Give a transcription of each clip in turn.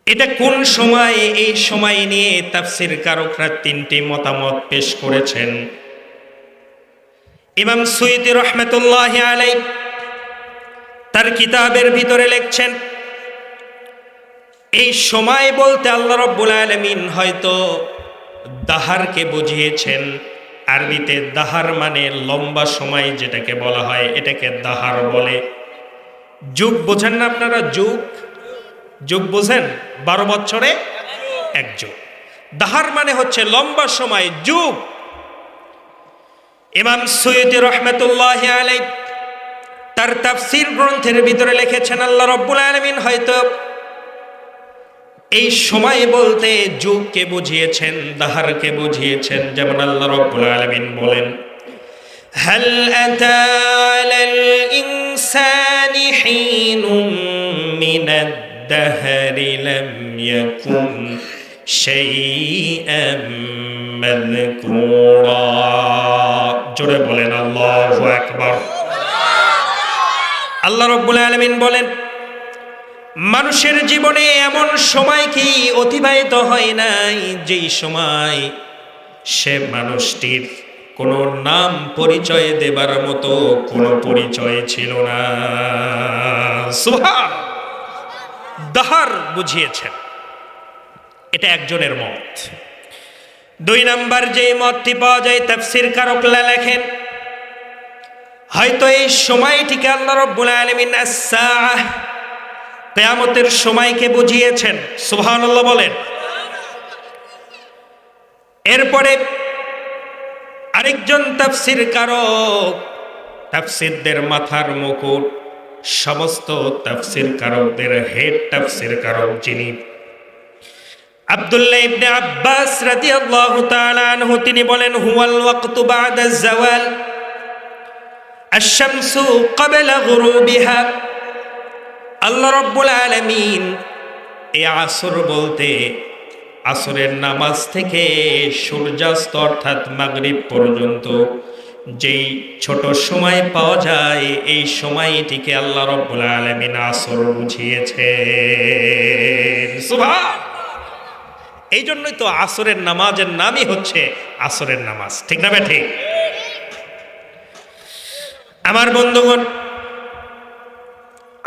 এটা কোন সময়ে? এই সময় নিয়ে তাফসীর কারকরা তিনটি মতামত পেশ করেছেন। ইমাম সুয়ুতী রাহমাতুল্লাহি আলাইহি তার কিতাবের ভিতরে লিখছেন, এই সময় বলতে আল্লাহ রাব্বুল আলামিন হয়তো দাহারকে বুঝিয়েছেন। আরবিতে দাহার মানে লম্বা সময় যেটাকে বলা হয়, এটাকে দাহার বলে। যুগ বোঝেন না আপনারা? যুগ যুগ বোঝেন? 12 বছরে এক যুগ। দাহার মানে হচ্ছে লম্বা সময়, যুগ। ইমাম সুয়ুতী রাহমাতুল্লাহি আলাইহি তার তাফসীর গ্রন্থের ভিতরে লিখেছেন, আল্লাহ রাব্বুল আলামিন হয়তো এই সময় বলতে যুগকে বুঝিয়েছেন, দাহারকে বুঝিয়েছেন। যেমন আল্লাহ রাব্বুল আলামিন বলেন, হাল আতা আলাল ইনসানি হিনুম মিনাদ দাহরি লাম ইয়াকুন শাইআম মাযকুরা। জোরে বলেন আল্লাহু আকবার। আল্লাহ রাব্বুল আলামিন বলেন, মানুষের জীবনে এমন সময় কি অতিবাহিত হয় নাই যেই সময় সে মানুষটির কোনো নাম পরিচয় দেবার মতো কোনো পরিচয় ছিল না। সুবহান। দাহার বুঝিয়েছেন, এটা একজনের মত। 2 নাম্বার যে মতটি পাওয়া যায়, তাফসীর কারকরা লেখেন হয়তো এই সময়টিকে আল্লাহ রাব্বুল আলামিন আস-সাআহ, কিয়ামতের সময়কে বুঝিয়েছেন। সুবহানাল্লাহ বলেন। এরপরে আরেকজন তাফসীর কারক, তাফসীরদের মাথার মুকুট, সমস্ত তাফসীর কারকদের হেড তাফসীর কারক যিনি, আব্দুল্লাহ ইবনে আব্বাস রাদিয়াল্লাহু তাআলা আনহু, তিনি বলেন, হুয়াল ওয়াক্তু বা'দা যাওয়াল আশ-শামসু ক্বাবলা গুরুবিহা। আল্লাহ রাব্বুল আলামিন এই আসর বলতে আসরের নামাজ থেকে সূর্যাস্ত অর্থাৎ মাগরিব পর্যন্ত যেই ছোট সময় পাওয়া যায়, এই সময়টিকে আল্লাহ রাব্বুল আলামিন আসর বুঝিয়েছেন। সুবহান। এই জন্যই তো আসরের নামাজের নামই হচ্ছে আসরের নামাজ, ঠিক না ঠিক? আমার বন্ধুগণ,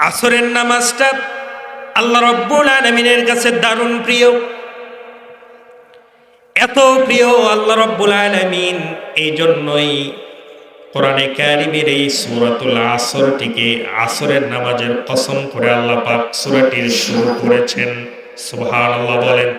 আসরের নামাজটা আল্লাহ রাব্বুল আলামিনের কাছে দারুণ প্রিয়। এত প্রিয় আল্লাহ রাব্বুল আলামিন, এই জন্যই কোরআনে কারিমের এই সূরাতুল আসরটিকে আসরের নামাজের কসম করে আল্লাহ পাক সূরাটির শুরু করেছেন। সুবহানাল্লাহ বলেন।